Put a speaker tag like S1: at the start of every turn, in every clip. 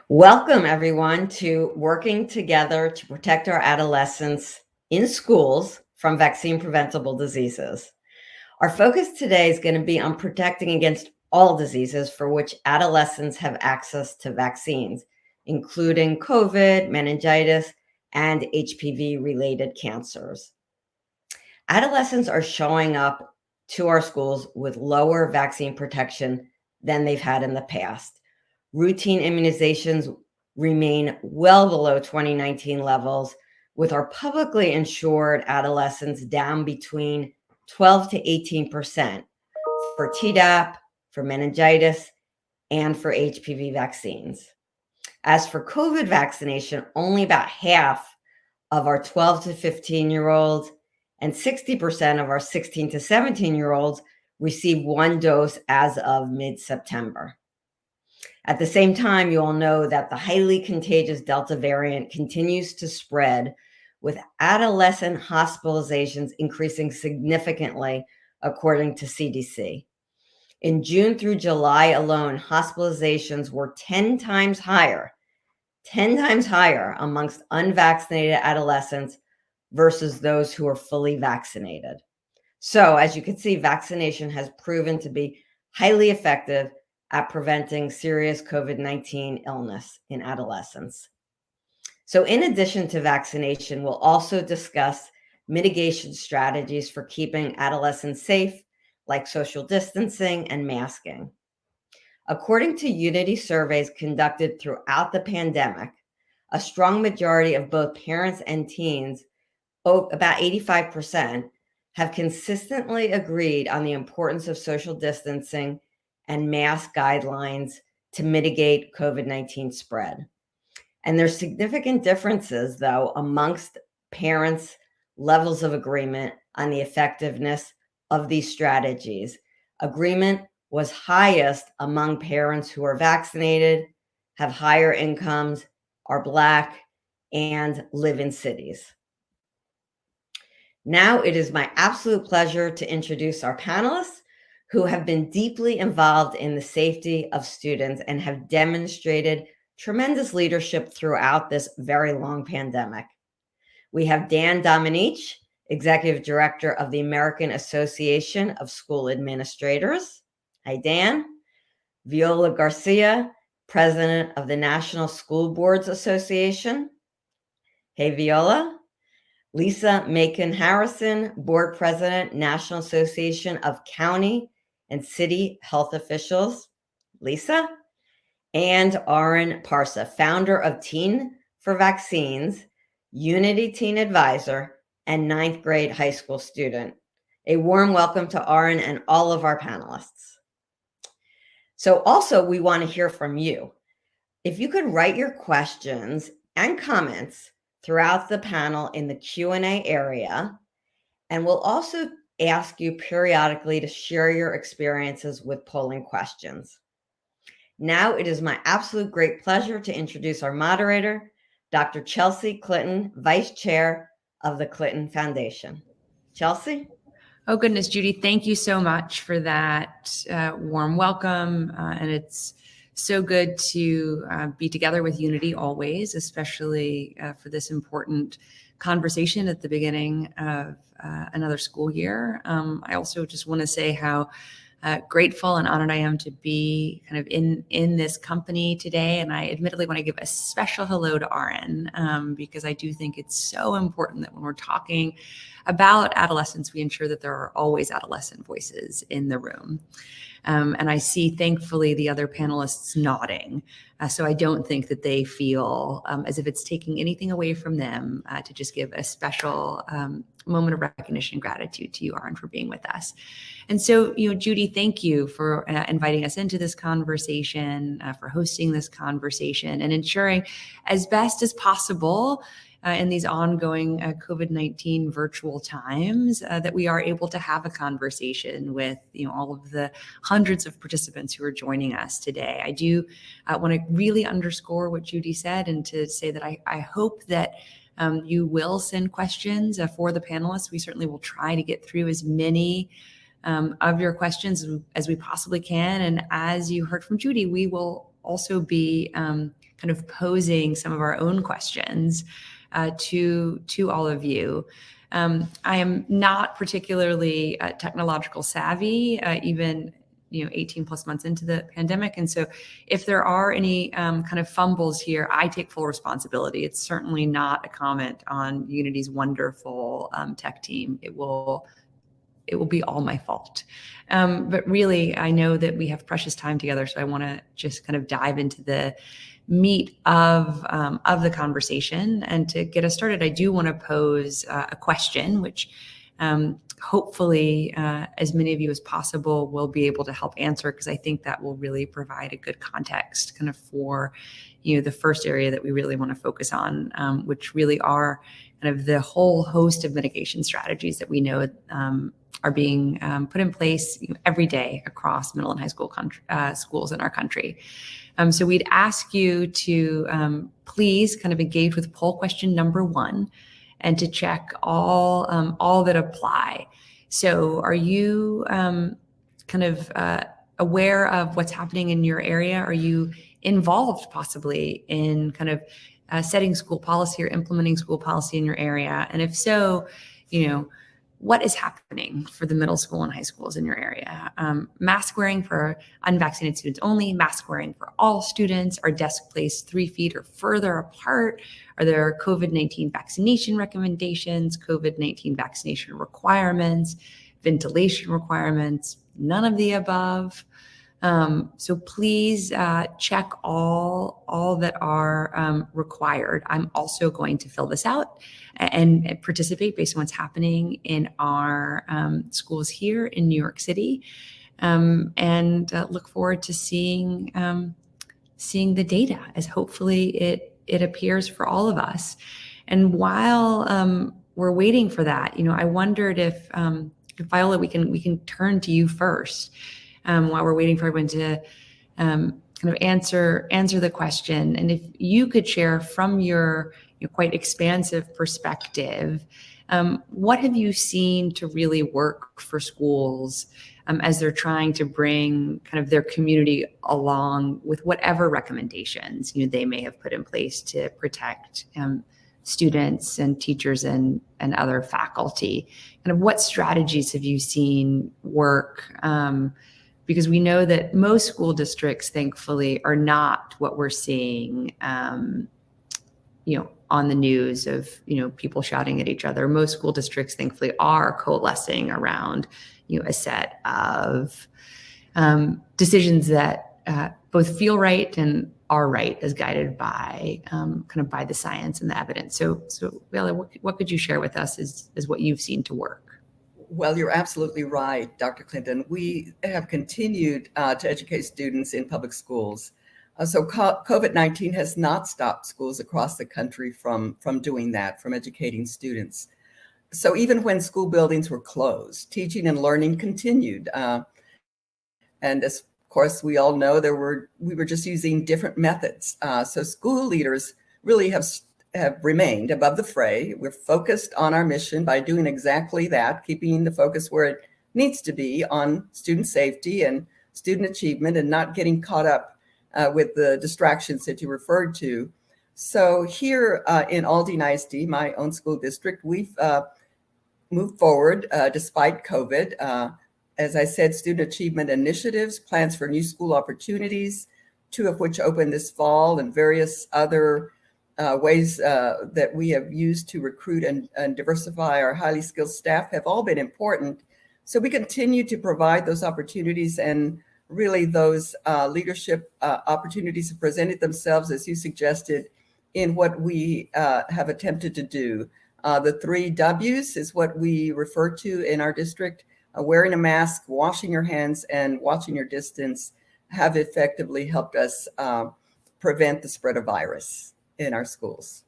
S1: Welcome, everyone, to Working Together to Protect Our Adolescents in Schools from Vaccine-Preventable Diseases. Our focus today is going to be on protecting against all diseases for which adolescents have access to vaccines, including COVID, meningitis, and HPV-related cancers. Adolescents are showing up to our schools with lower vaccine protection than they've had in the past. Routine immunizations remain well below 2019 levels, with our publicly insured adolescents down between 12 to 18% for Tdap, for meningitis, and for HPV vaccines. As for COVID vaccination, only about half of our 12 to 15-year-olds and 60% of our 16 to 17-year-olds received one dose as of mid-September. At the same time, you all know that the highly contagious Delta variant continues to spread, with adolescent hospitalizations increasing significantly, according to CDC. In June through July alone, hospitalizations were 10 times higher amongst unvaccinated adolescents versus those who are fully vaccinated. So, as you can see, vaccination has proven to be highly effective at preventing serious COVID-19 illness in adolescents. So in addition to vaccination, we'll also discuss mitigation strategies for keeping adolescents safe, like social distancing and masking. According to Unity surveys conducted throughout the pandemic, a strong majority of both parents and teens, about 85%, have consistently agreed on the importance of social distancing and mask guidelines to mitigate COVID-19 spread. And there's significant differences, though, amongst parents' levels of agreement on the effectiveness of these strategies. Agreement was highest among parents who are vaccinated, have higher incomes, are Black, and live in cities. Now it is my absolute pleasure to introduce our panelists, who have been deeply involved in the safety of students and have demonstrated tremendous leadership throughout this very long pandemic. We have Dan Domenech, Executive Director of the American Association of School Administrators. Hi, Dan. Viola Garcia, President of the National School Boards Association. Hey, Viola. Lisa Macon Harrison, Board President, National Association of County and City Health Officials. Lisa. And Aaron Parsa, founder of Teen for Vaccines, Unity Teen Advisor, and 9th grade high school student. A warm welcome to Aaron and all of our panelists. So also, we want to hear from you. If you could write your questions and comments throughout the panel in the Q&A area, and we'll also ask you periodically to share your experiences with polling questions. Now it is my absolute great pleasure to introduce our moderator, Dr. Chelsea Clinton, Vice Chair of the Clinton Foundation. Chelsea?
S2: Oh, goodness, Judy, thank you so much for that warm welcome. And it's so good to be together with Unity always, especially for this important conversation at the beginning of another school year. I also just want to say how grateful and honored I am to be kind of in this company today. And I admittedly want to give a special hello to Aaron because I do think it's so important that when we're talking about adolescents, we ensure that there are always adolescent voices in the room. And I see, thankfully, the other panelists nodding. So I don't think that they feel as if it's taking anything away from them to just give a special moment of recognition and gratitude to you, Aaron, for being with us. And so, Judy, thank you for inviting us into this conversation, for hosting this conversation, and ensuring as best as possible in these ongoing COVID-19 virtual times that we are able to have a conversation with all of the hundreds of participants who are joining us today. I do want to really underscore what Judy said and to say that I hope that you will send questions for the panelists. We certainly will try to get through as many of your questions as we possibly can. And as you heard from Judy, we will also be kind of posing some of our own questions to all of you. I am not particularly technological savvy, even 18 plus months into the pandemic. And so if there are any kind of fumbles here, I take full responsibility. It's certainly not a comment on Unity's wonderful tech team. It will be all my fault. But really, I know that we have precious time together. So I want to just kind of dive into the meat of the conversation. And to get us started, I do want to pose a question, which hopefully as many of you as possible will be able to help answer, because I think that will really provide a good context kind of for the first area that we really want to focus on, which really are kind of the whole host of mitigation strategies that we know are being put in place every day across middle and high school schools in our country. So we'd ask you to please kind of engage with poll question number 1 and to check all that apply. So are you kind of aware of what's happening in your area? Are you involved possibly in kind of setting school policy or implementing school policy in your area? And if so, what is happening for the middle school and high schools in your area? Mask wearing for unvaccinated students only, mask wearing for all students, are desks placed 3 feet or further apart? Are there COVID-19 vaccination recommendations, COVID-19 vaccination requirements, ventilation requirements, none of the above? So please check all that are required. I'm also going to fill this out and participate based on what's happening in our schools here in New York City, and look forward to seeing the data as hopefully it appears for all of us. And while we're waiting for that, I wondered if Viola, we can turn to you first. While we're waiting for everyone to kind of answer the question. And if you could share from your quite expansive perspective, what have you seen to really work for schools as they're trying to bring kind of their community along with whatever recommendations they may have put in place to protect students and teachers and other faculty? Kind of what strategies have you seen work? Because we know that most school districts, thankfully, are not what we're seeing, on the news of, people shouting at each other. Most school districts, thankfully, are coalescing around, a set of decisions that both feel right and are right, as guided by by the science and the evidence. So Viola, what could you share with us as what you've seen to work?
S3: Well, you're absolutely right, Dr. Clinton. We have continued to educate students in public schools. So COVID-19 has not stopped schools across the country from doing that, from educating students. So even when school buildings were closed, teaching and learning continued. And as, of course, we all know we were just using different methods. So school leaders really have remained above the fray. We're focused on our mission by doing exactly that, keeping the focus where it needs to be on student safety and student achievement, and not getting caught up with the distractions that you referred to. So here in Aldine ISD, my own school district, we've moved forward despite COVID. As I said, student achievement initiatives, plans for new school opportunities, 2 of which opened this fall, and various other ways that we have used to recruit and diversify our highly skilled staff have all been important. So we continue to provide those opportunities, and really those leadership opportunities have presented themselves, as you suggested, in what we have attempted to do. The 3 W's is what we refer to in our district. Wearing a mask, washing your hands, and watching your distance have effectively helped us prevent the spread of virus in our schools.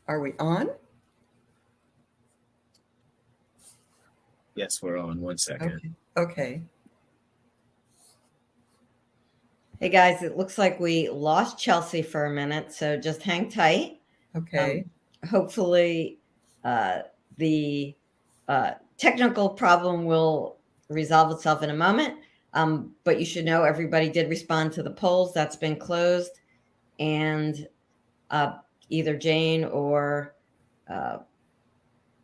S3: Are we on?
S4: Yes, we're on. 1 second.
S3: Okay.
S1: Hey guys, it looks like we lost Chelsea for a minute, so just hang tight.
S3: Okay.
S1: Hopefully, the technical problem will resolve itself in a moment. But you should know everybody did respond to the polls. That's been closed. And either Jane or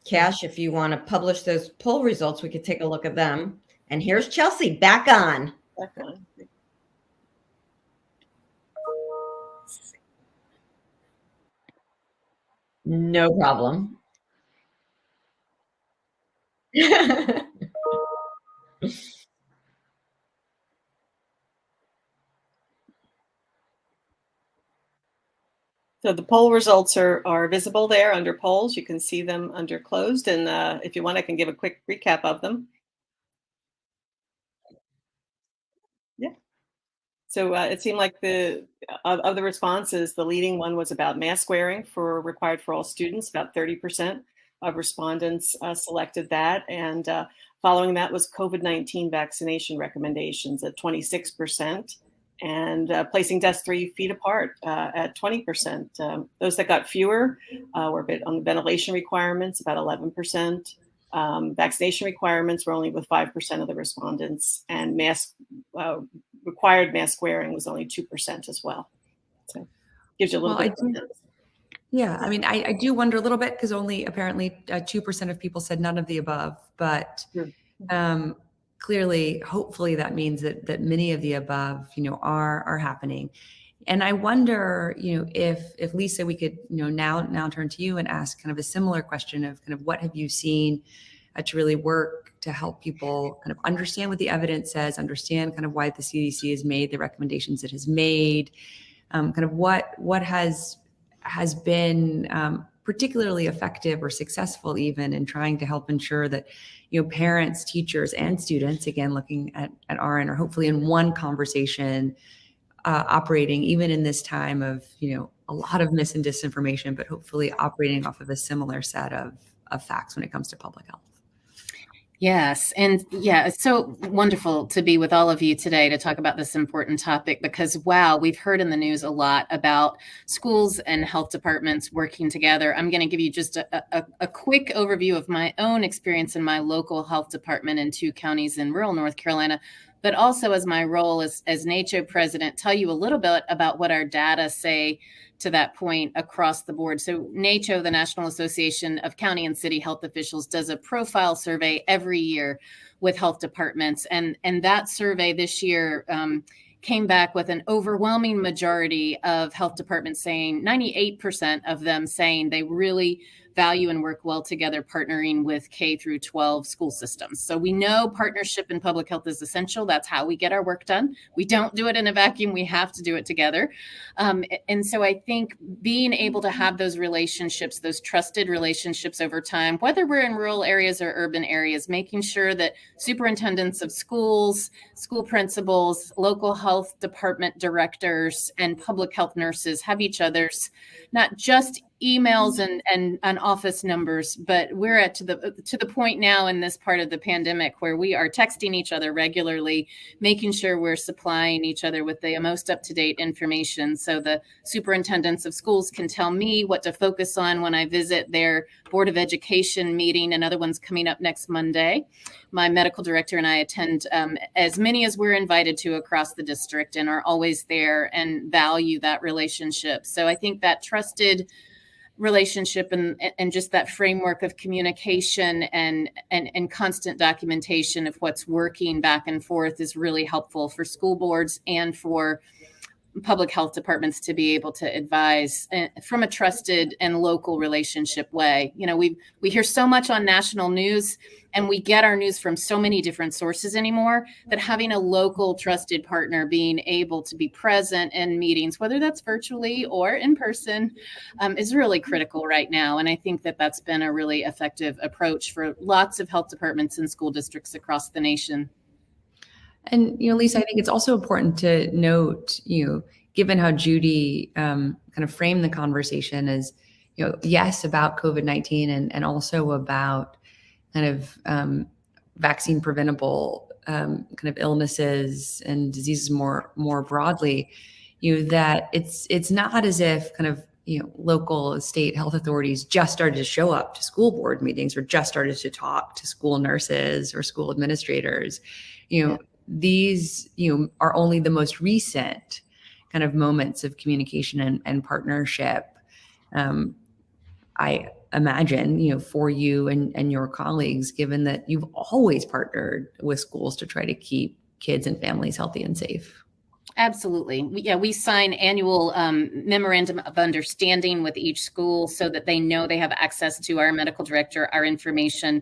S1: Cash, if you want to publish those poll results, we could take a look at them. And here's Chelsea back on. No problem.
S4: So the poll results are visible there under polls. You can see them under closed. And if you want, I can give a quick recap of them. Yeah. So it seemed like of the responses, the leading one was about mask wearing required for all students. About 30% of respondents selected that. And following that was COVID-19 vaccination recommendations at 26%. And placing desks 3 feet apart at 20%. Those that got fewer were a bit on the ventilation requirements, about 11%. Vaccination requirements were only with 5% of the respondents, and required mask wearing was only 2% as well. So gives you a little bit.
S2: Yeah, I mean, I do wonder a little bit because only apparently 2% of people said none of the above, but clearly, hopefully that means that many of the above, are happening. And I wonder, if Lisa, we could, now turn to you and ask kind of a similar question of kind of what have you seen to really work to help people kind of understand what the evidence says, understand kind of why the CDC has made the recommendations it has made, kind of what has been particularly effective or successful even in trying to help ensure that parents, teachers, and students, again looking at our end, are hopefully in one conversation, operating even in this time of a lot of mis and disinformation, but hopefully operating off of a similar set of facts when it comes to public health.
S5: Yes. And yeah, it's so wonderful to be with all of you today to talk about this important topic because, wow, we've heard in the news a lot about schools and health departments working together. I'm going to give you just a quick overview of my own experience in my local health department in 2 counties in rural North Carolina, but also as my role as NACCHO president, tell you a little bit about what our data say to that point across the board. So NACCHO, the National Association of County and City Health Officials, does a profile survey every year with health departments. And that survey this year came back with an overwhelming majority of health departments saying, 98% of them saying they really value and work well together partnering with K through 12 school systems. So we know partnership in public health is essential. That's how we get our work done. We don't do it in a vacuum. We have to do it together. And so I think being able to have those relationships, those trusted relationships over time, whether we're in rural areas or urban areas, making sure that superintendents of schools, school principals, local health department directors, and public health nurses have each other's not just emails and office numbers, but we're to the point now in this part of the pandemic where we are texting each other regularly, making sure we're supplying each other with the most up-to-date information. So the superintendents of schools can tell me what to focus on when I visit their Board of Education meeting. Another one's coming up next Monday. My medical director and I attend as many as we're invited to across the district and are always there and value that relationship. So I think that trusted relationship and just that framework of communication and constant documentation of what's working back and forth is really helpful for school boards and for public health departments to be able to advise from a trusted and local relationship way. We hear so much on national news and we get our news from so many different sources anymore that having a local trusted partner being able to be present in meetings, whether that's virtually or in person, is really critical right now. And I think that that's been a really effective approach for lots of health departments and school districts across the nation.
S2: And, Lisa, I think it's also important to note, given how Judy kind of framed the conversation as, yes, about COVID-19 and also about kind of vaccine preventable kind of illnesses and diseases more broadly, that it's not as if kind of local state health authorities just started to show up to school board meetings or just started to talk to school nurses or school administrators. These, are only the most recent kind of moments of communication and partnership. I imagine, for you and your colleagues, given that you've always partnered with schools to try to keep kids and families healthy and safe.
S5: Absolutely. We sign annual memorandum of understanding with each school so that they know they have access to our medical director, our information,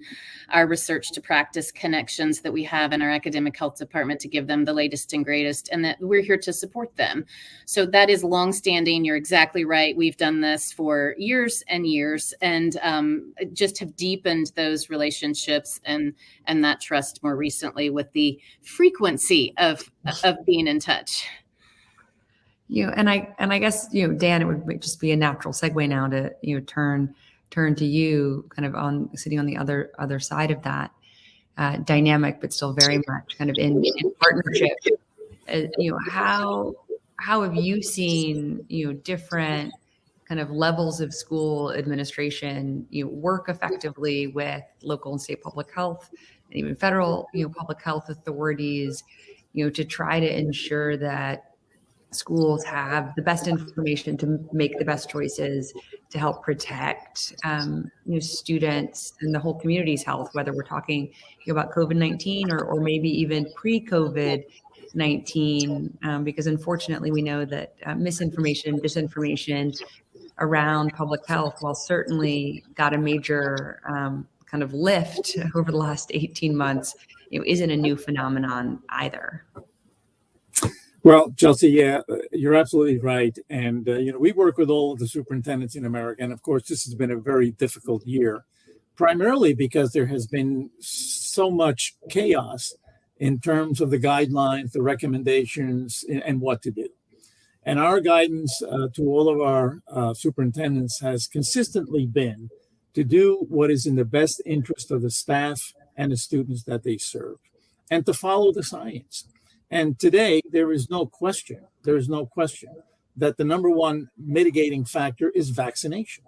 S5: our research to practice connections that we have in our academic health department to give them the latest and greatest, and that we're here to support them. So that is longstanding. You're exactly right. We've done this for years and years, and just have deepened those relationships and that trust more recently with the frequency of being in touch.
S2: And I guess, Dan, it would just be a natural segue now to, turn to you kind of sitting on the other side of that dynamic, but still very much kind of in partnership. How have you seen, different kind of levels of school administration, work effectively with local and state public health and even federal, public health authorities, to try to ensure that schools have the best information to make the best choices to help protect students and the whole community's health, whether we're talking about COVID-19 or maybe even pre-COVID-19, because unfortunately we know that misinformation, disinformation around public health, while certainly got a major kind of lift over the last 18 months, isn't a new phenomenon either.
S6: Well, Chelsea, yeah, you're absolutely right. And, we work with all of the superintendents in America. And of course, this has been a very difficult year, primarily because there has been so much chaos in terms of the guidelines, the recommendations, and what to do. And our guidance to all of our superintendents has consistently been to do what is in the best interest of the staff and the students that they serve, and to follow the science. And today, there is no question that the number one mitigating factor is vaccination.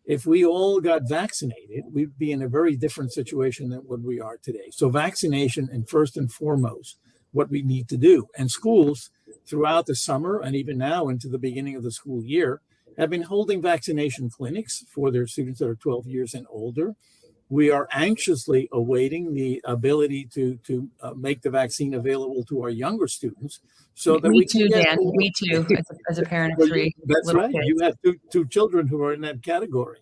S6: If we all got vaccinated, we'd be in a very different situation than what we are today. So vaccination, and first and foremost, what we need to do. And schools throughout the summer and even now into the beginning of the school year have been holding vaccination clinics for their students that are 12 years and older. We are anxiously awaiting the ability to make the vaccine available to our younger students, so that we can get.
S2: Me too. As a parent of three.
S6: That's right.
S2: Kids.
S6: You have two children who are in that category,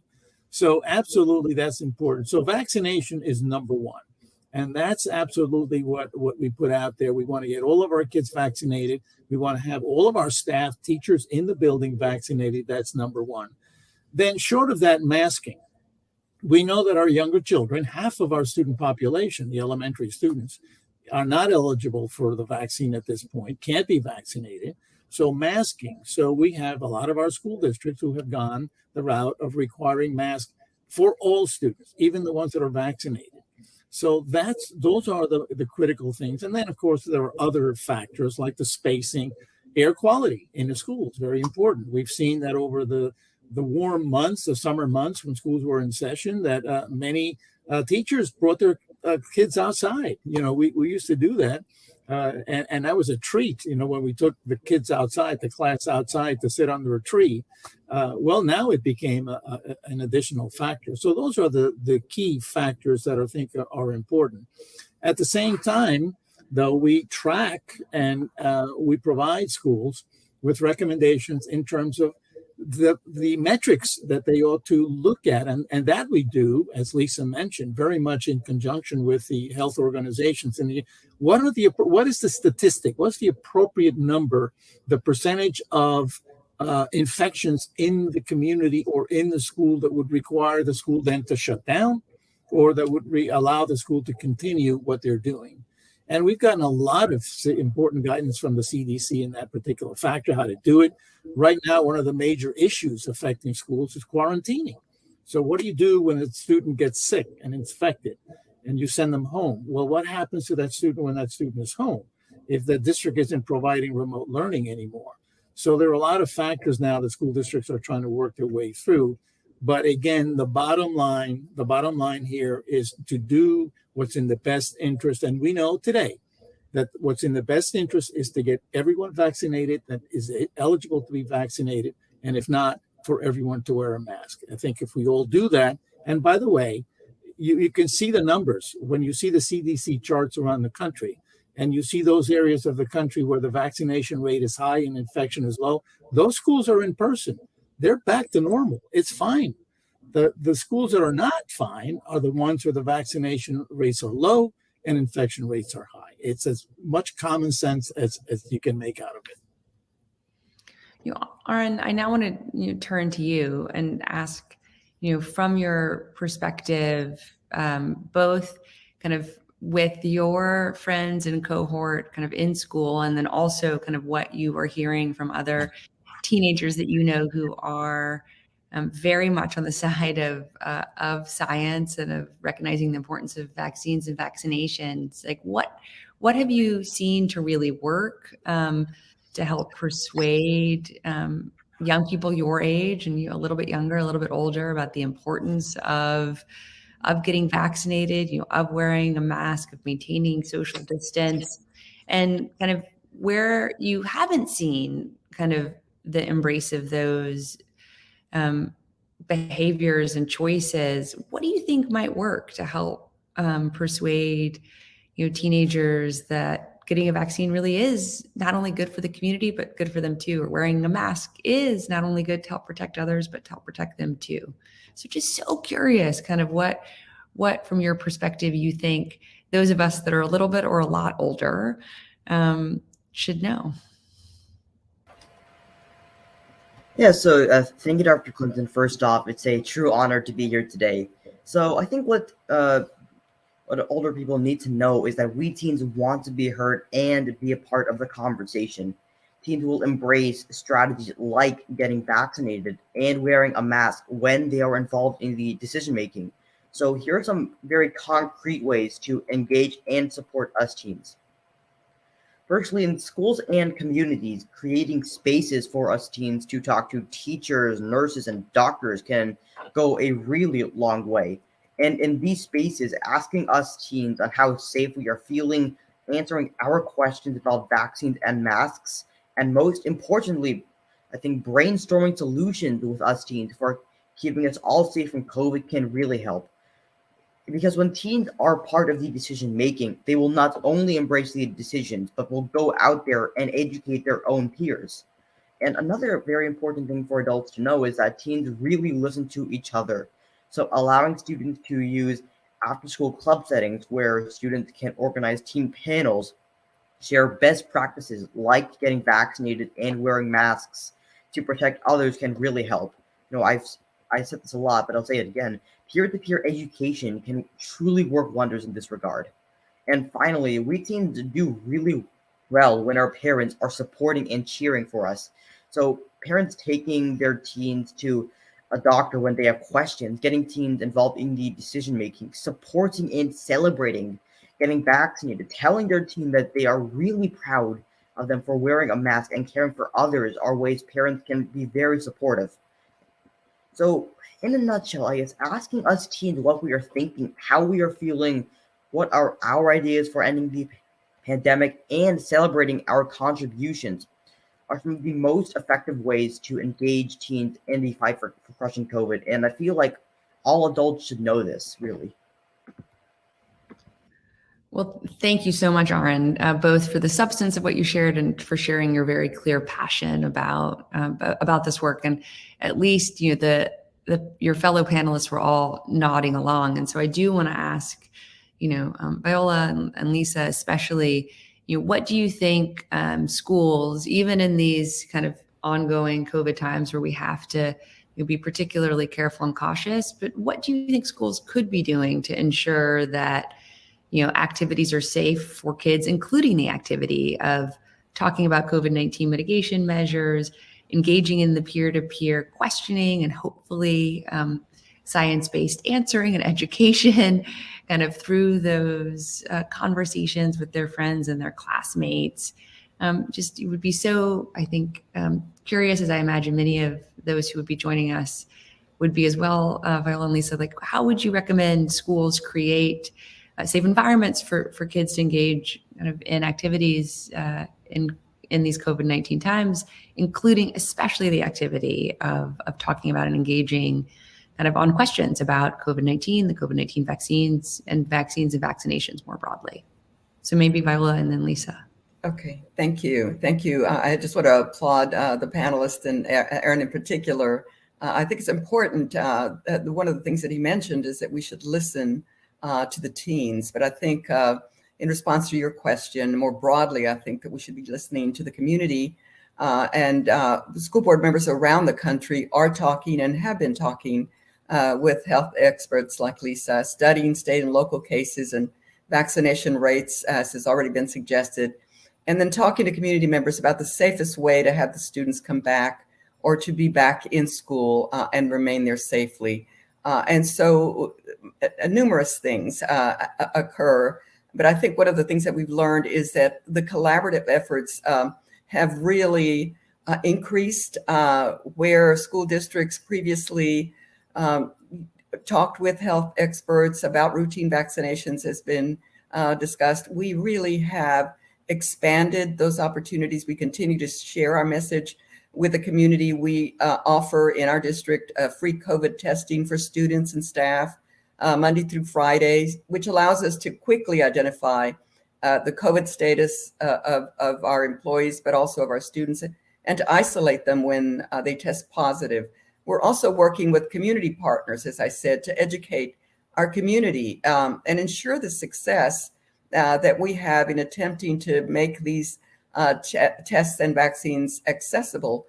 S6: so absolutely that's important. So vaccination is number one, and that's absolutely what we put out there. We want to get all of our kids vaccinated. We want to have all of our staff, teachers in the building vaccinated. That's number one. Then, short of that, masking. We know that our younger children, half of our student population, the elementary students, are not eligible for the vaccine at this point, can't be vaccinated. So masking. So we have a lot of our school districts who have gone the route of requiring masks for all students, even the ones that are vaccinated. So those are the critical things. And then, of course, there are other factors like the spacing, air quality in the schools, very important. We've seen that over the warm months, the summer months when schools were in session, that many teachers brought their kids outside. We used to do that. And that was a treat, when we took the kids outside, the class outside to sit under a tree. Well, now it became an additional factor. So those are the key factors that I think are important. At the same time, though, we track and we provide schools with recommendations in terms of the metrics that they ought to look at. And that we do, as Lisa mentioned, very much in conjunction with the health organizations. And what is the statistic? What's the appropriate number, the percentage of infections in the community or in the school that would require the school then to shut down, or that would allow the school to continue what they're doing? And we've gotten a lot of important guidance from the CDC in that particular factor, how to do it. Right now, one of the major issues affecting schools is quarantining. So what do you do when a student gets sick and infected and you send them home? Well, what happens to that student when that student is home if the district isn't providing remote learning anymore? So there are a lot of factors now that school districts are trying to work their way through. But again, the bottom line here is to do what's in the best interest. And we know today that what's in the best interest is to get everyone vaccinated that is eligible to be vaccinated. And if not, for everyone to wear a mask. I think if we all do that, and by the way, you can see the numbers when you see the CDC charts around the country, and you see those areas of the country where the vaccination rate is high and infection is low, those schools are in person. They're back to normal. It's fine. The schools that are not fine are the ones where the vaccination rates are low and infection rates are high. It's as much common sense as you can make out of it.
S2: Aaron, I now want to turn to you and ask, from your perspective, both kind of with your friends and cohort kind of in school, and then also kind of what you are hearing from other teenagers that who are very much on the side of science and of recognizing the importance of vaccines and vaccinations. Like, what have you seen to really work to help persuade young people your age and a little bit younger, a little bit older, about the importance of getting vaccinated, of wearing a mask, of maintaining social distance, and kind of where you haven't seen kind of the embrace of those behaviors and choices? What do you think might work to help persuade teenagers that getting a vaccine really is not only good for the community, but good for them too? Or wearing a mask is not only good to help protect others, but to help protect them too. So just so curious, kind of what from your perspective you think those of us that are a little bit or a lot older should know.
S7: Yeah, so thank you, Dr. Clinton. First off, it's a true honor to be here today. So I think what older people need to know is that we teens want to be heard and be a part of the conversation. Teens will embrace strategies like getting vaccinated and wearing a mask when they are involved in the decision making. So here are some very concrete ways to engage and support us teens. Firstly, in schools and communities, creating spaces for us teens to talk to teachers, nurses, and doctors can go a really long way. And in these spaces, asking us teens on how safe we are feeling, answering our questions about vaccines and masks, and most importantly, I think brainstorming solutions with us teens for keeping us all safe from COVID can really help. Because when teens are part of the decision making, they will not only embrace the decisions, but will go out there and educate their own peers. And another very important thing for adults to know is that teens really listen to each other. So allowing students to use after-school club settings where students can organize team panels, share best practices like getting vaccinated and wearing masks to protect others can really help. I said this a lot, but I'll say it again. Peer-to-peer education can truly work wonders in this regard. And finally, we teens do really well when our parents are supporting and cheering for us. So parents taking their teens to a doctor when they have questions, getting teens involved in the decision-making, supporting and celebrating getting vaccinated, telling their teen that they are really proud of them for wearing a mask and caring for others are ways parents can be very supportive. So in a nutshell, I guess asking us teens what we are thinking, how we are feeling, what are our ideas for ending the pandemic, and celebrating our contributions are some of the most effective ways to engage teens in the fight for crushing COVID. And I feel like all adults should know this, really.
S2: Well, thank you so much, Aaron, both for the substance of what you shared and for sharing your very clear passion about this work. And at least your fellow panelists were all nodding along. And so I do want to ask, Viola and Lisa especially, what do you think schools, even in these kind of ongoing COVID times where we have to be particularly careful and cautious, but what do you think schools could be doing to ensure that activities are safe for kids, including the activity of talking about COVID-19 mitigation measures, engaging in the peer-to-peer questioning, and hopefully science-based answering and education kind of through those conversations with their friends and their classmates. Just it would be so, I think, curious, as I imagine many of those who would be joining us would be as well, Viola and Lisa, like how would you recommend schools create safe environments for kids to engage kind of in activities in these COVID-19 times, including especially the activity of talking about and engaging kind of on questions about COVID-19, the COVID-19 vaccines and vaccinations more broadly. So maybe Viola and then Lisa.
S3: Okay, thank you. Thank you. I just want to applaud the panelists and Aaron in particular. I think it's important. One of the things that he mentioned is that we should listen to the teens. But I think in response to your question, more broadly, I think that we should be listening to the community. And the school board members around the country are talking and have been talking with health experts like Lisa, studying state and local cases and vaccination rates, as has already been suggested, and then talking to community members about the safest way to have the students come back or to be back in school and remain there safely. And so numerous things occur. But I think one of the things that we've learned is that the collaborative efforts have really increased where school districts previously talked with health experts about routine vaccinations has been discussed. We really have expanded those opportunities. We continue to share our message with the community. We offer in our district free COVID testing for students and staff Monday through Friday, which allows us to quickly identify the COVID status of our employees, but also of our students, and to isolate them when they test positive. We're also working with community partners, as I said, to educate our community and ensure the success that we have in attempting to make these tests and vaccines accessible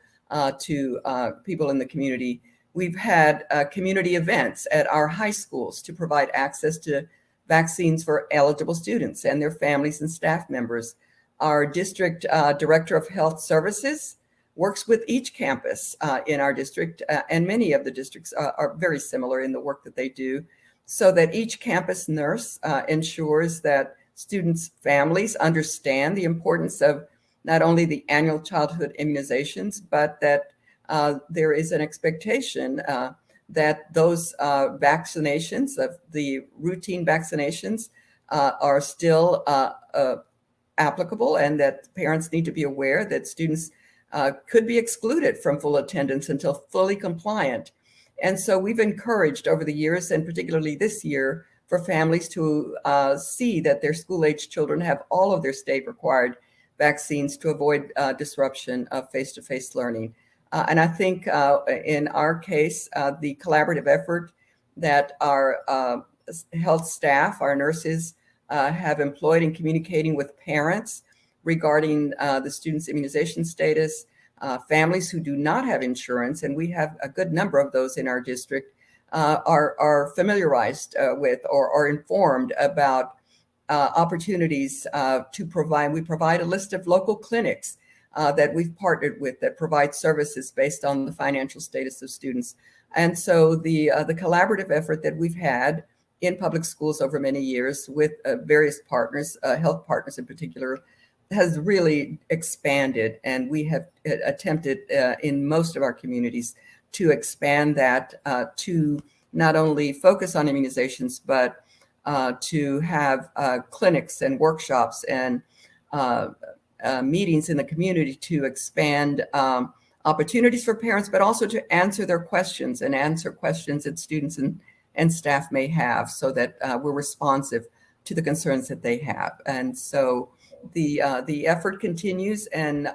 S3: to people in the community. We've had community events at our high schools to provide access to vaccines for eligible students and their families and staff members. Our district director of health services works with each campus in our district, and many of the districts are very similar in the work that they do, so that each campus nurse ensures that students' families understand the importance of not only the annual childhood immunizations, but that there is an expectation that those vaccinations, of the routine vaccinations, are still applicable, and that parents need to be aware that students could be excluded from full attendance until fully compliant. And so we've encouraged over the years, and particularly this year, for families to see that their school-age children have all of their state-required vaccines to avoid disruption of face-to-face learning. And I think in our case, the collaborative effort that our health staff, our nurses, have employed in communicating with parents regarding the students' immunization status, families who do not have insurance, and we have a good number of those in our district, are familiarized with or are informed about opportunities to provide. We provide a list of local clinics that we've partnered with that provide services based on the financial status of students. And so the collaborative effort that we've had in public schools over many years with various partners, health partners in particular, has really expanded. And we have attempted in most of our communities to expand that to not only focus on immunizations, but to have clinics and workshops and meetings in the community to expand opportunities for parents, but also to answer their questions and answer questions that students and staff may have, so that we're responsive to the concerns that they have. And so the effort continues, and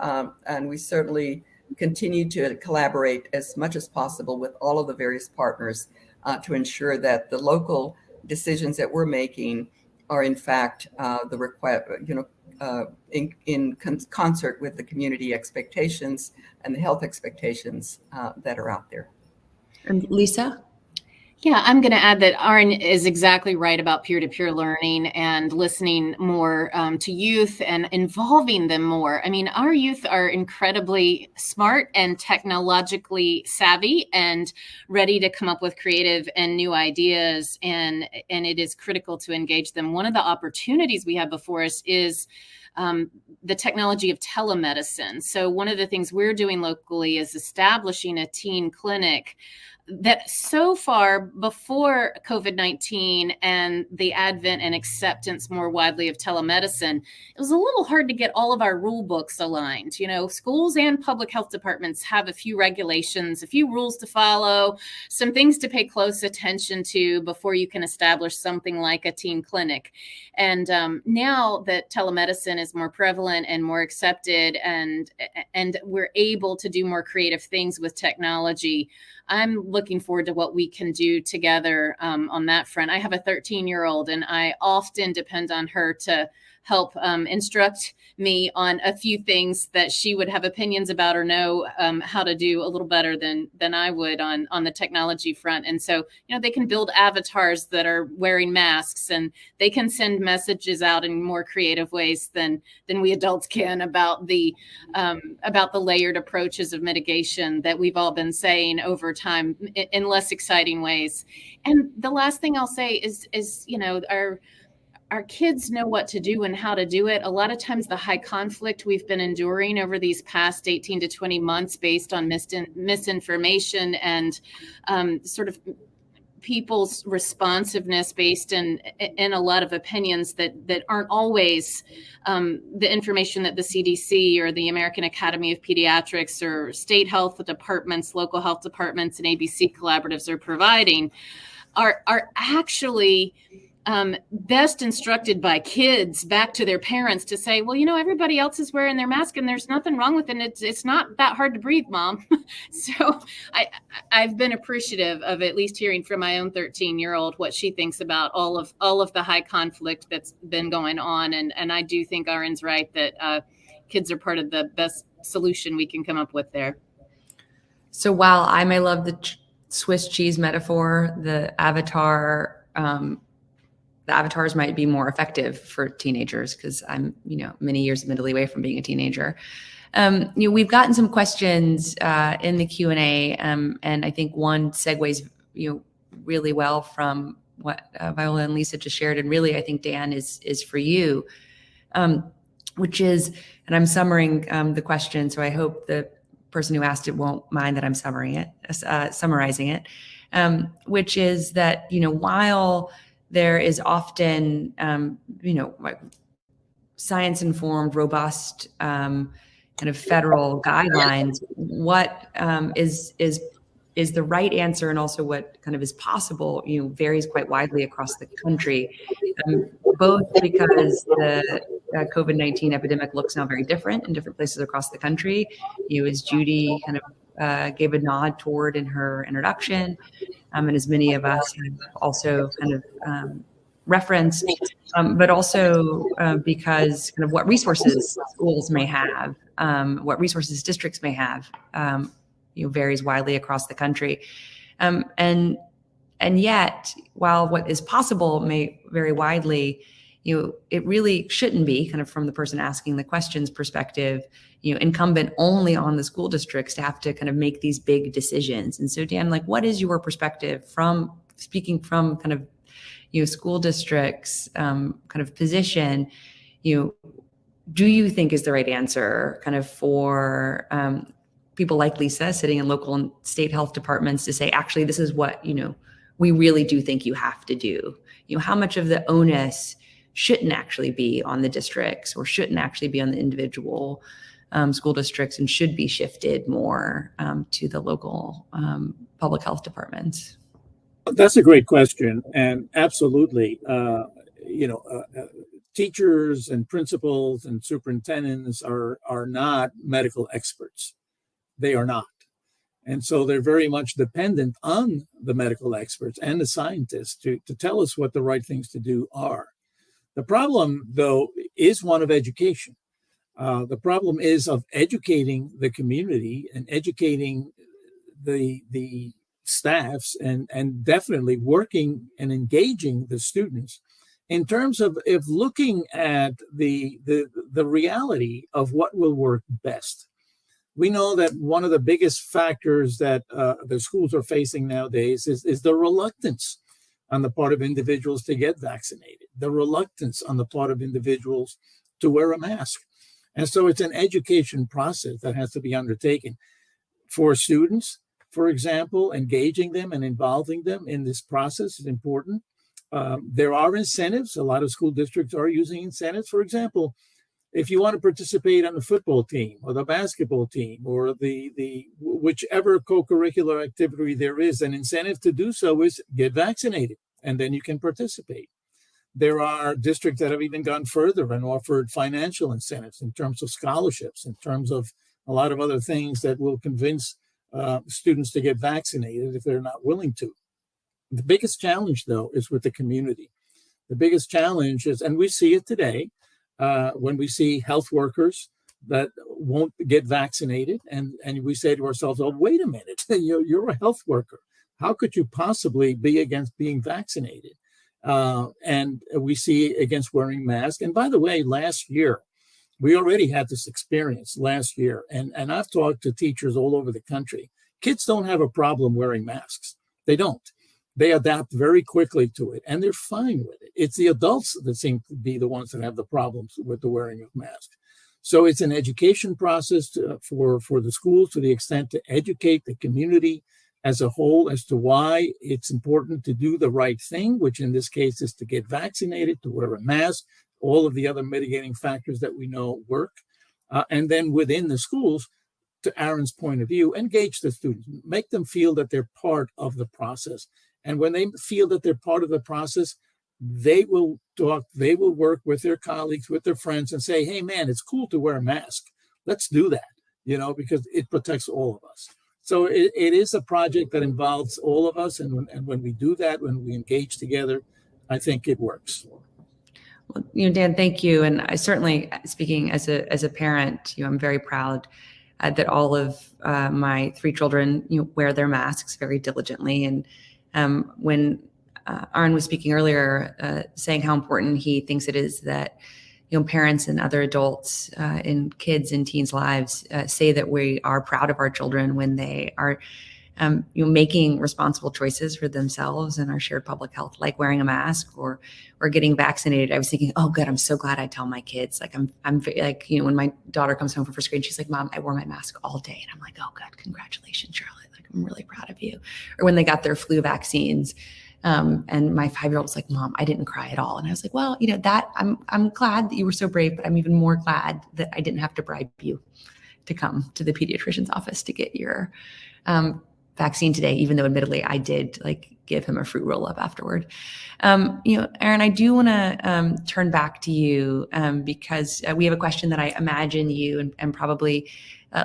S3: we certainly continue to collaborate as much as possible with all of the various partners to ensure that the local decisions that we're making are in fact the require, in concert with the community expectations and the health expectations that are out there.
S2: And Lisa?
S5: Yeah, I'm going to add that Aaron is exactly right about peer-to-peer learning and listening more to youth and involving them more. I mean, our youth are incredibly smart and technologically savvy and ready to come up with creative and new ideas, and it is critical to engage them. One of the opportunities we have before us is the technology of telemedicine. So one of the things we're doing locally is establishing a teen clinic that so far before COVID-19 and the advent and acceptance more widely of telemedicine, it was a little hard to get all of our rule books aligned. You know, schools and public health departments have a few regulations, a few rules to follow, some things to pay close attention to before you can establish something like a teen clinic. And now that telemedicine is more prevalent and more accepted, and we're able to do more creative things with technology, I'm looking forward to what we can do together on that front. I have a 13-year-old, and I often depend on her to help instruct me on a few things that she would have opinions about or know how to do a little better than I would on the technology front. And so, you know, they can build avatars that are wearing masks, and they can send messages out in more creative ways than we adults can about the layered approaches of mitigation that we've all been saying over time in less exciting ways. And the last thing I'll say is, you know, our kids know what to do and how to do it. A lot of times the high conflict we've been enduring over these past 18 to 20 months based on misinformation and sort of people's responsiveness based in a lot of opinions that aren't always the information that the CDC or the American Academy of Pediatrics or state health departments, local health departments, and ABC collaboratives are providing are actually best instructed by kids back to their parents to say, well, you know, everybody else is wearing their mask and there's nothing wrong with it. It's not that hard to breathe, Mom. So I've been appreciative of at least hearing from my own 13-year-old what she thinks about all of the high conflict that's been going on. And I do think Aaron's right that kids are part of the best solution we can come up with there.
S2: So while I may love the Swiss cheese metaphor, the avatars might be more effective for teenagers because I'm, you know, many years admittedly away from being a teenager. You know, we've gotten some questions in the Q&A, and I think one segues, you know, really well from what Viola and Lisa just shared, and really I think Dan is for you, which is, and I'm summarizing the question, so I hope the person who asked it won't mind that I'm summarizing it, which is that, you know, while there is often, you know, like science-informed, robust kind of federal guidelines, what is the right answer, and also what kind of is possible, you know, varies quite widely across the country, both because the COVID-19 epidemic looks now very different in different places across the country. You, as Judy kind of gave a nod toward in her introduction, and as many of us have also kind of referenced, but also because kind of what resources schools may have, what resources districts may have, you know, varies widely across the country. And yet, while what is possible may vary widely, you know, it really shouldn't be, kind of from the person asking the question's perspective, you know, incumbent only on the school districts to have to kind of make these big decisions. And so, Dan, like, what is your perspective from speaking from kind of, you know, school districts kind of position? You know, do you think is the right answer kind of for people like Lisa sitting in local and state health departments to say, actually, this is what, you know, we really do think you have to do? You know, how much of the onus shouldn't actually be on the districts or shouldn't actually be on the individual school districts and should be shifted more to the local public tepartments?
S6: That's a great question. And absolutely, you know, teachers and principals and superintendents are not medical experts. They are not. And so they're very much dependent on the medical experts and the scientists to tell us what the right things to do are. The problem, though, is one of education. The problem is of educating the community and educating the staffs and definitely working and engaging the students in terms of looking at the reality of what will work best. We know that one of the biggest factors that the schools are facing nowadays is the reluctance on the part of individuals to get vaccinated, the reluctance on the part of individuals to wear a mask. And so it's an education process that has to be undertaken for students. For example, engaging them and involving them in this process is important. There are incentives. A lot of school districts are using incentives. For example, if you want to participate on the football team or the basketball team or the whichever co-curricular activity there is, an incentive to do so is get vaccinated, and then you can participate. There are districts that have even gone further and offered financial incentives in terms of scholarships, in terms of a lot of other things that will convince students to get vaccinated if they're not willing to. The biggest challenge, though, is with the community. The biggest challenge is, and we see it today, when we see health workers that won't get vaccinated, and we say to ourselves, oh, wait a minute, you're a health worker. How could you possibly be against being vaccinated? And we see against wearing masks. And by the way, last year, we already had this experience last year. And I've talked to teachers all over the country. Kids don't have a problem wearing masks. They don't. They adapt very quickly to it, and they're fine with it. It's the adults that seem to be the ones that have the problems with the wearing of masks. So it's an education process for the schools, to the extent to educate the community as a whole as to why it's important to do the right thing, which in this case is to get vaccinated, to wear a mask, all of the other mitigating factors that we know work. And then within the schools, to Aaron's point of view, engage the students, make them feel that they're part of the process. And when they feel that they're part of the process, they will talk, they will work with their colleagues, with their friends, and say, hey, man, it's cool to wear a mask. Let's do that, because it protects all of us. So it is a project that involves all of us. And when we do that, when we engage together, I think it works.
S2: Well, Dan, thank you. And I certainly, speaking as a parent, I'm very proud that all of my 3 children, wear their masks very diligently. And when Aaron was speaking earlier, saying how important he thinks it is that parents and other adults in kids and teens' lives say that we are proud of our children when they are making responsible choices for themselves and our shared public health, like wearing a mask or getting vaccinated. I was thinking, oh, good, I'm so glad I tell my kids. Like I'm like, when my daughter comes home from first grade, she's like, Mom, I wore my mask all day. And I'm like, oh, good, congratulations, Charlotte. Like, I'm really proud of you. Or when they got their flu vaccines, and my 5-year-old was like, Mom, I didn't cry at all. And I was like, well, that I'm glad that you were so brave, but I'm even more glad that I didn't have to bribe you to come to the pediatrician's office to get your vaccine today, even though admittedly I did give him a fruit roll up afterward. Aaron, I do want to turn back to you because we have a question that I imagine you and probably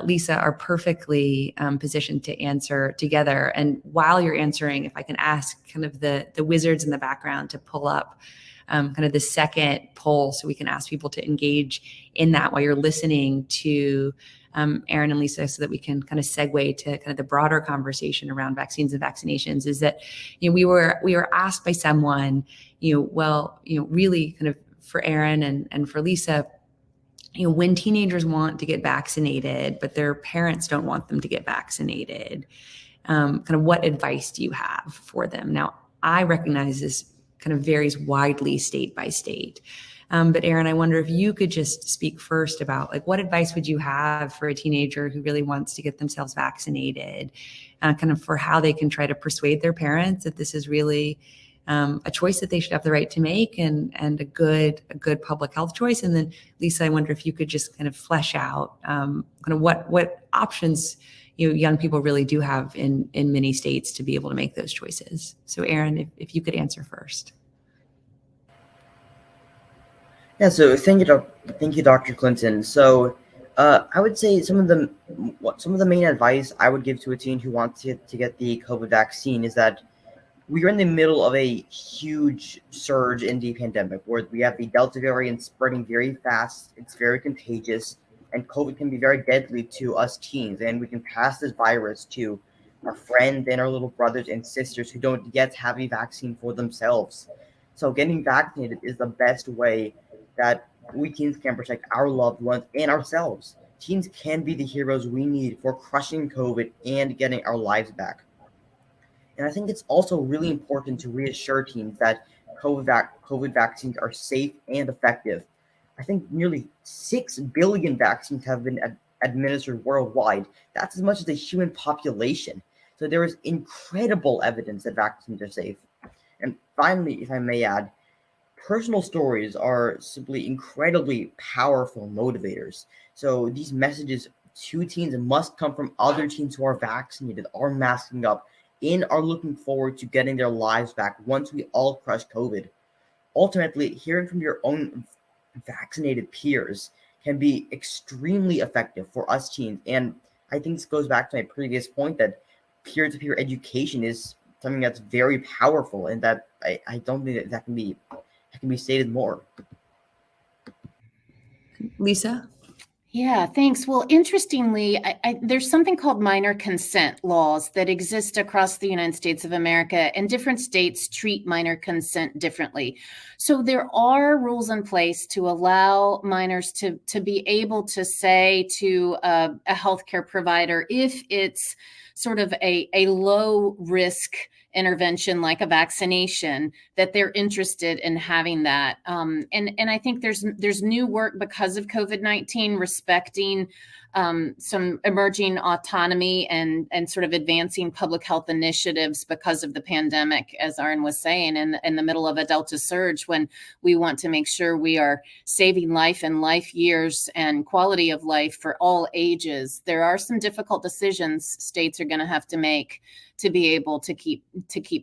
S2: Lisa are perfectly positioned to answer together. And while you're answering, if I can ask kind of the wizards in the background to pull up kind of the second poll so we can ask people to engage in that while you're listening to Aaron and Lisa, so that we can kind of segue to kind of the broader conversation around vaccines and vaccinations. Is that we were asked by someone, really kind of for Aaron and for Lisa, when teenagers want to get vaccinated, but their parents don't want them to get vaccinated, kind of what advice do you have for them? Now, I recognize this kind of varies widely state by state. But Aaron, I wonder if you could just speak first about what advice would you have for a teenager who really wants to get themselves vaccinated, kind of for how they can try to persuade their parents that this is really a choice that they should have the right to make and a good public health choice. And then Lisa, I wonder if you could just kind of flesh out kind of what options young people really do have in many states to be able to make those choices. So Aaron, if you could answer first.
S7: Yeah, so thank you, Dr. Clinton. So I would say some of the main advice I would give to a teen who wants to get the COVID vaccine is that we are in the middle of a huge surge in the pandemic where we have the Delta variant spreading very fast. It's very contagious, and COVID can be very deadly to us teens, and we can pass this virus to our friends and our little brothers and sisters who don't yet have a vaccine for themselves. So getting vaccinated is the best way that we teens can protect our loved ones and ourselves. Teens can be the heroes we need for crushing COVID and getting our lives back. And I think it's also really important to reassure teens that COVID vaccines are safe and effective. I think nearly 6 billion vaccines have been administered worldwide. That's as much as the human population. So there is incredible evidence that vaccines are safe. And finally, if I may add, personal stories are simply incredibly powerful motivators. So these messages to teens must come from other teens who are vaccinated, are masking up, and are looking forward to getting their lives back once we all crush COVID. Ultimately, hearing from your own vaccinated peers can be extremely effective for us teens. And I think this goes back to my previous point that peer-to-peer education is something that's very powerful, and that I don't think that can be stated more.
S2: Lisa?
S5: Yeah, thanks. Well, interestingly, there's something called minor consent laws that exist across the United States of America, and different states treat minor consent differently. So there are rules in place to allow minors to be able to say to a healthcare provider, if it's sort of a low risk intervention like a vaccination, that they're interested in having that. And I think there's new work because of COVID-19 respecting some emerging autonomy and sort of advancing public health initiatives because of the pandemic, as Aaron was saying, in the middle of a Delta surge, when we want to make sure we are saving life and life years and quality of life for all ages. There are some difficult decisions states are going to have to make to be able to keep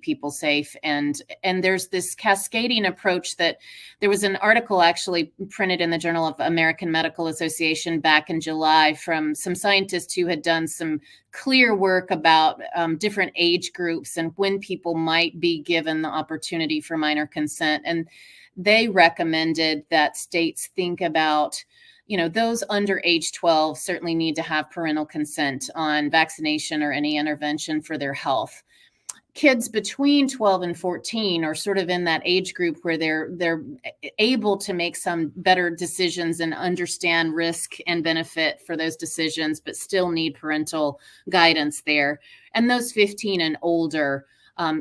S5: people safe. And there's this cascading approach that there was an article actually printed in the Journal of American Medical Association back in July from some scientists who had done some clear work about different age groups and when people might be given the opportunity for minor consent. And they recommended that states think about, those under age 12 certainly need to have parental consent on vaccination or any intervention for their health. Kids between 12 and 14 are sort of in that age group where they're able to make some better decisions and understand risk and benefit for those decisions, but still need parental guidance there. And those 15 and older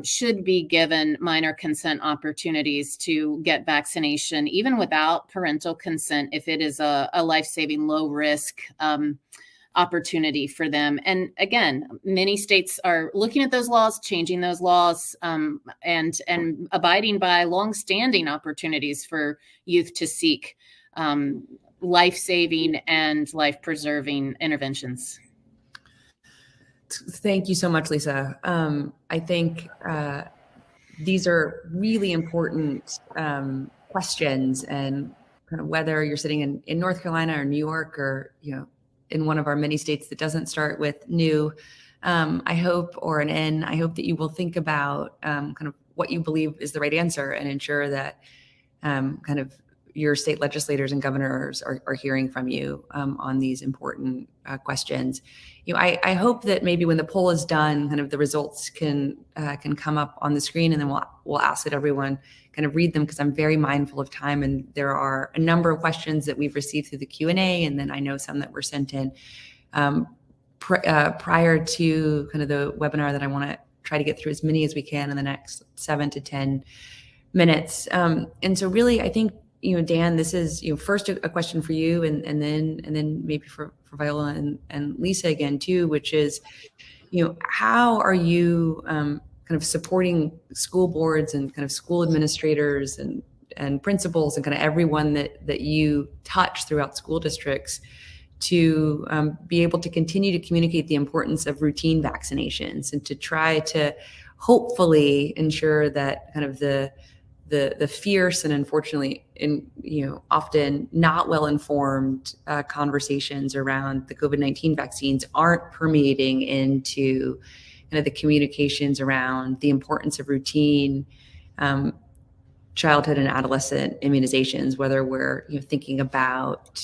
S5: should be given minor consent opportunities to get vaccination, even without parental consent, if it is a life-saving, low-risk opportunity for them. And again, many states are looking at those laws, changing those laws, and abiding by long-standing opportunities for youth to seek life-saving and life-preserving interventions.
S2: Thank you so much, Lisa. I think these are really important questions, and kind of whether you're sitting in North Carolina or New York, or in one of our many states that doesn't start with new, I hope, or an N, I hope that you will think about kind of what you believe is the right answer, and ensure that kind of your state legislators and governors are hearing from you on these important questions. I hope that maybe when the poll is done, kind of the results can come up on the screen, and then we'll ask that everyone kind of read them, because I'm very mindful of time, and there are a number of questions that we've received through the Q&A, and then I know some that were sent in prior to kind of the webinar that I want to try to get through as many as we can in the next 7 to 10 minutes. And so really, I think, Dan, this is, first a question for you, and then maybe for Viola and Lisa again too, which is, how are you kind of supporting school boards and kind of school administrators and principals and kind of everyone that you touch throughout school districts to be able to continue to communicate the importance of routine vaccinations, and to try to hopefully ensure that kind of the fierce and unfortunately often not well-informed conversations around the COVID-19 vaccines aren't permeating into kind of the communications around the importance of routine childhood and adolescent immunizations, whether we're thinking about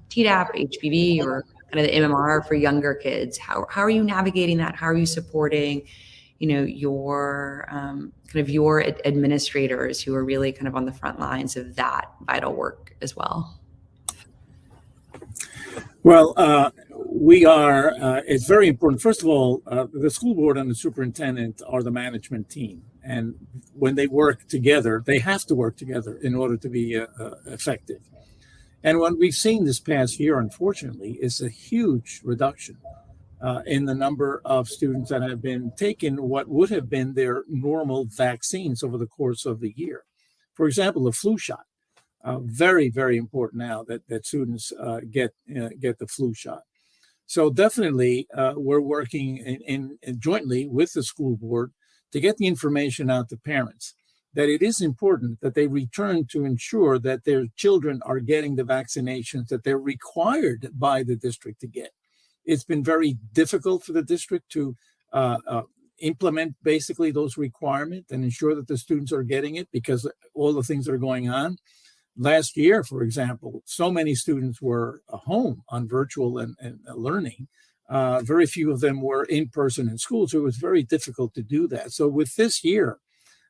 S2: Tdap, HPV, or kind of the MMR for younger kids. How are you navigating that? How are you supporting, your your administrators who are really kind of on the front lines of that vital work as well?
S6: Well, we are, it's very important. First of all, the school board and the superintendent are the management team. And when they work together, they have to work together in order to be effective. And what we've seen this past year, unfortunately, is a huge reduction in the number of students that have been taken what would have been their normal vaccines over the course of the year. For example, the flu shot. Very, very important now that students get the flu shot. So definitely, we're working in jointly with the school board to get the information out to parents that it is important that they return to ensure that their children are getting the vaccinations that they're required by the district to get. It's been very difficult for the district to implement basically those requirements and ensure that the students are getting it because all the things that are going on. Last year, for example, so many students were home on virtual and learning. Very few of them were in person in school, so it was very difficult to do that. So with this year,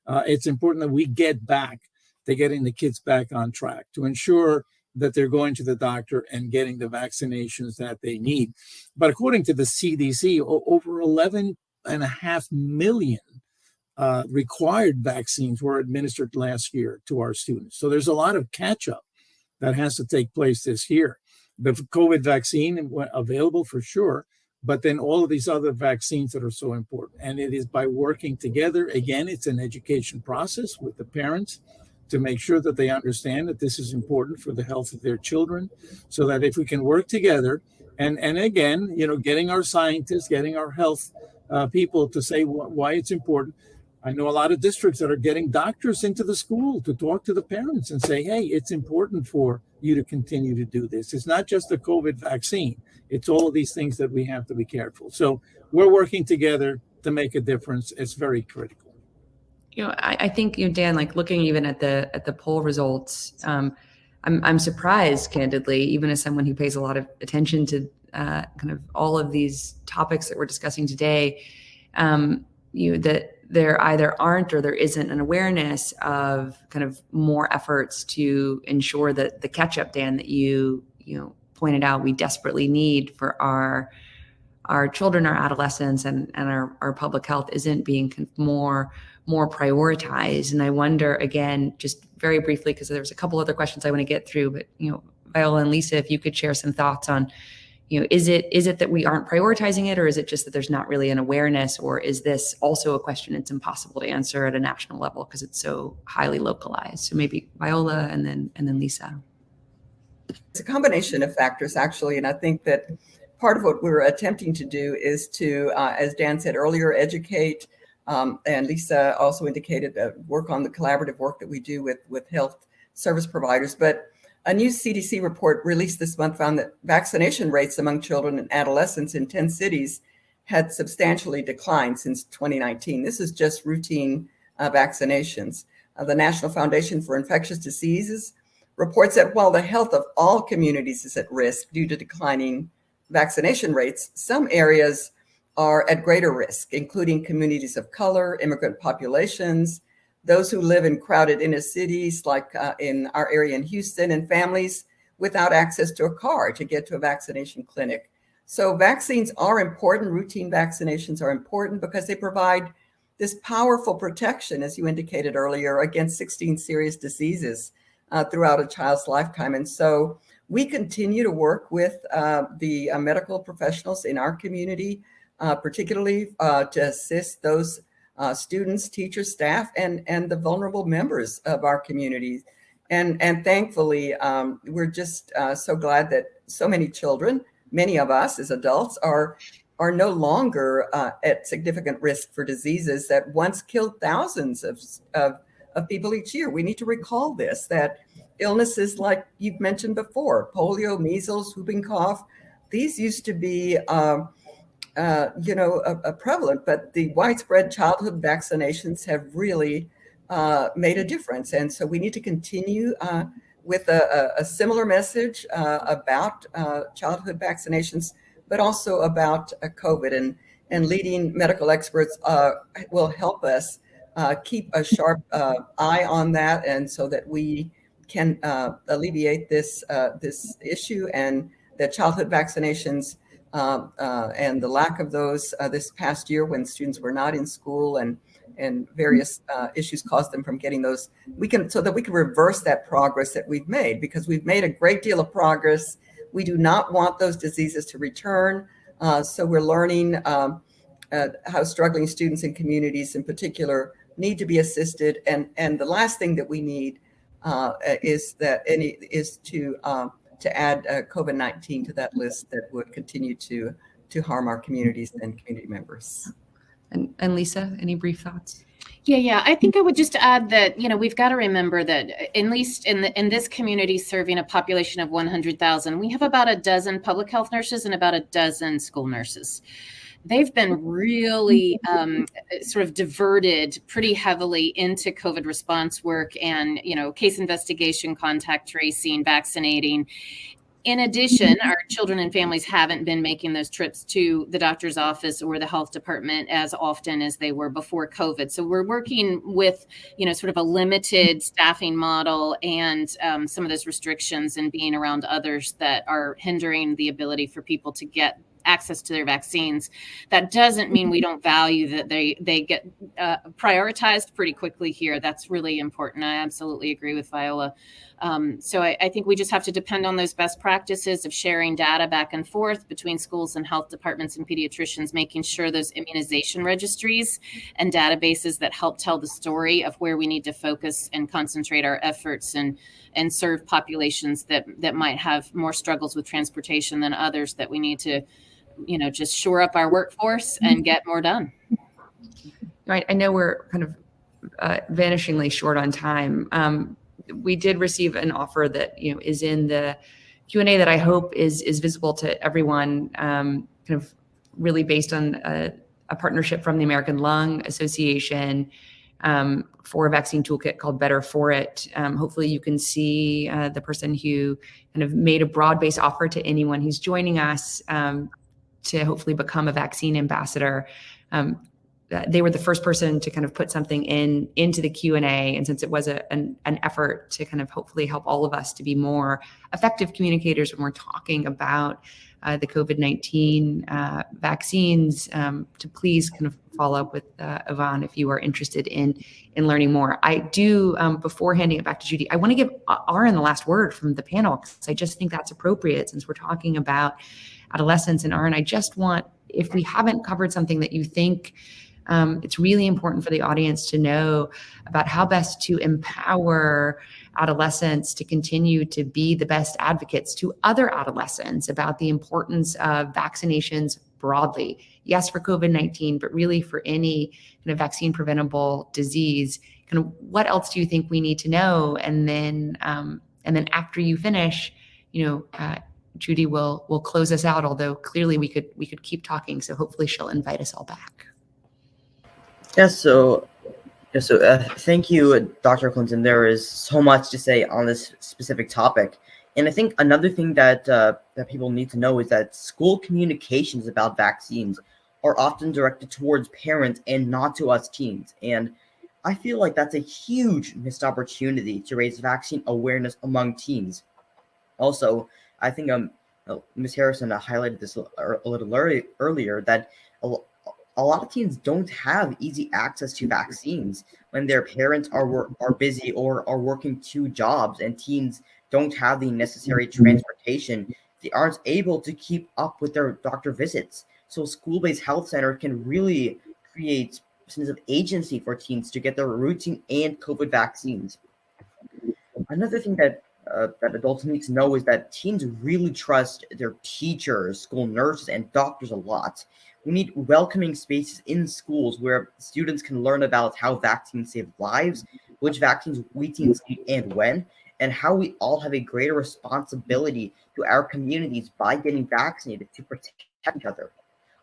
S6: it's important that we get back to getting the kids back on track to ensure that they're going to the doctor and getting the vaccinations that they need. But according to the CDC, over 11.5 million required vaccines were administered last year to our students. So there's a lot of catch up that has to take place this year. The COVID vaccine available for sure, but then all of these other vaccines that are so important. And it is by working together. Again, it's an education process with the parents to make sure that they understand that this is important for the health of their children, so that if we can work together and again, getting our scientists, getting our health people to say why it's important. I know a lot of districts that are getting doctors into the school to talk to the parents and say, hey, it's important for you to continue to do this. It's not just the COVID vaccine. It's all of these things that we have to be careful. So we're working together to make a difference. It's very critical.
S2: I think, Dan, like looking even at the poll results, I'm surprised, candidly, even as someone who pays a lot of attention to kind of all of these topics that we're discussing today, that there either aren't or there isn't an awareness of kind of more efforts to ensure that the catch-up, Dan, that you pointed out we desperately need for our children, our adolescents, and our public health isn't being more prioritized. And I wonder, again, just very briefly, because there's a couple other questions I want to get through, but Viola and Lisa, if you could share some thoughts on, is it that we aren't prioritizing it, or is it just that there's not really an awareness, or is this also a question it's impossible to answer at a national level because it's so highly localized? So maybe Viola and then Lisa.
S3: It's a combination of factors, actually, and I think that part of what we're attempting to do is to, as Dan said earlier, educate, and Lisa also indicated work on the collaborative work that we do with health service providers. But a new CDC report released this month found that vaccination rates among children and adolescents in 10 cities had substantially declined since 2019. This is just routine vaccinations. The National Foundation for Infectious Diseases reports that while the health of all communities is at risk due to declining vaccination rates, some areas are at greater risk, including communities of color, immigrant populations, those who live in crowded inner cities, like in our area in Houston, and families without access to a car to get to a vaccination clinic. So vaccines are important. Routine vaccinations are important because they provide this powerful protection, as you indicated earlier, against 16 serious diseases throughout a child's lifetime. And so we continue to work with the medical professionals in our community, particularly to assist those students, teachers, staff, and the vulnerable members of our communities. And thankfully, we're just so glad that so many children, many of us as adults, are no longer at significant risk for diseases that once killed thousands of people each year. We need to recall this, that illnesses like you've mentioned before, polio, measles, whooping cough, these used to be prevalent, but the widespread childhood vaccinations have really made a difference. And so we need to continue with a similar message about childhood vaccinations, but also about COVID, and leading medical experts will help us keep a sharp eye on that, and so that we can alleviate this issue, and that childhood vaccinations and the lack of those this past year when students were not in school, and various issues caused them from getting those, so that we can reverse that progress that we've made, because we've made a great deal of progress. We do not want those diseases to return. So we're learning how struggling students and communities in particular need to be assisted. And the last thing that we need is to add COVID-19 to that list that would continue to harm our communities and community members.
S2: And Lisa, any brief thoughts?
S5: Yeah. I think I would just add that, we've got to remember that at least in this community serving a population of 100,000, we have about a dozen public health nurses and about a dozen school nurses. They've been really sort of diverted pretty heavily into COVID response work and, case investigation, contact tracing, vaccinating. In addition, our children and families haven't been making those trips to the doctor's office or the health department as often as they were before COVID. So we're working with, sort of a limited staffing model and some of those restrictions and being around others that are hindering the ability for people to get access to their vaccines. That doesn't mean we don't value that they get prioritized pretty quickly here. That's really important. I absolutely agree with Viola. So I think we just have to depend on those best practices of sharing data back and forth between schools and health departments and pediatricians, making sure those immunization registries and databases that help tell the story of where we need to focus and concentrate our efforts and serve populations that might have more struggles with transportation than others, that we need to just shore up our workforce and get more done.
S2: Right. I know we're kind of vanishingly short on time. We did receive an offer that, is in the Q&A that I hope is visible to everyone, kind of really based on a partnership from the American Lung Association for a vaccine toolkit called Better For It. Hopefully you can see the person who kind of made a broad-based offer to anyone who's joining us to hopefully become a vaccine ambassador. They were the first person to kind of put something into the Q&A. And since it was an effort to kind of hopefully help all of us to be more effective communicators when we're talking about the COVID-19 vaccines, to please kind of follow up with Yvonne if you are interested in learning more. I do, before handing it back to Judy, I want to give Aaron the last word from the panel, because I just think that's appropriate since we're talking about adolescents. And Aaron, I just want, if we haven't covered something that you think it's really important for the audience to know about how best to empower adolescents to continue to be the best advocates to other adolescents about the importance of vaccinations broadly. Yes, for COVID-19, but really for any kind of vaccine-preventable disease. Kind of what else do you think we need to know? And then after you finish, Judy will close us out. Although clearly we could keep talking, so hopefully she'll invite us all back.
S7: Yes. So thank you, Dr. Clinton. There is so much to say on this specific topic. And I think another thing that people need to know is that school communications about vaccines are often directed towards parents and not to us teens. And I feel like that's a huge missed opportunity to raise vaccine awareness among teens. Also, I think Ms. Harrison highlighted this a little earlier, that a lot of teens don't have easy access to vaccines when their parents are busy or are working two jobs, and teens don't have the necessary transportation. They aren't able to keep up with their doctor visits. So school-based health center can really create a sense of agency for teens to get their routine and COVID vaccines. Another thing that adults need to know is that teens really trust their teachers, school nurses, and doctors a lot. We need welcoming spaces in schools where students can learn about how vaccines save lives, which vaccines we teens need and when, and how we all have a greater responsibility to our communities by getting vaccinated to protect each other.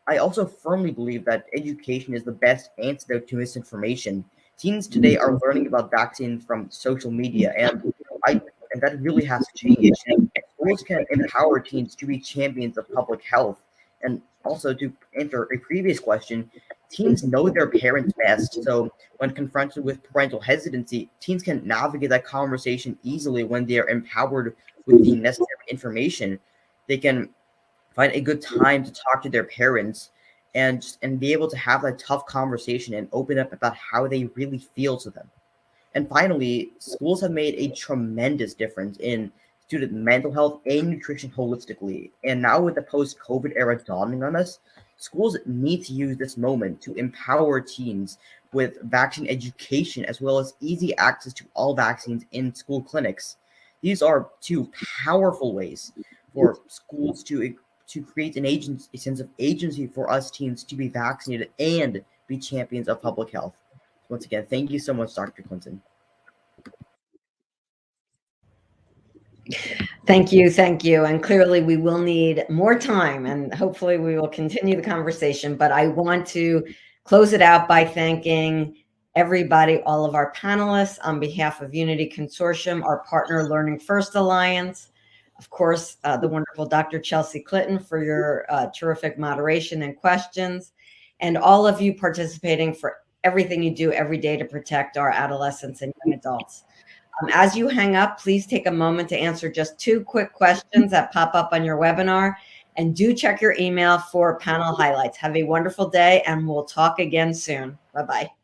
S7: I also firmly believe that education is the best antidote to misinformation. Teens today are learning about vaccines from social media, and and that really has to change. And schools can empower teens to be champions of public health. And also, to answer a previous question, teens know their parents best. So when confronted with parental hesitancy, teens can navigate that conversation easily when they are empowered with the necessary information. They can find a good time to talk to their parents and be able to have that tough conversation and open up about how they really feel to them. And finally, schools have made a tremendous difference in student mental health and nutrition holistically. And now, with the post COVID era dawning on us, schools need to use this moment to empower teens with vaccine education as well as easy access to all vaccines in school clinics. These are two powerful ways for schools to create a sense of agency for us teens to be vaccinated and be champions of public health. Once again, thank you so much, Dr. Clinton.
S1: Thank you. Thank you. And clearly we will need more time, and hopefully we will continue the conversation. But I want to close it out by thanking everybody, all of our panelists on behalf of Unity Consortium, our partner Learning First Alliance, of course, the wonderful Dr. Chelsea Clinton for your terrific moderation and questions, and all of you participating for everything you do every day to protect our adolescents and young adults. As you hang up, please take a moment to answer just 2 quick questions that pop up on your webinar, and do check your email for panel highlights. Have a wonderful day, and we'll talk again soon. Bye-bye.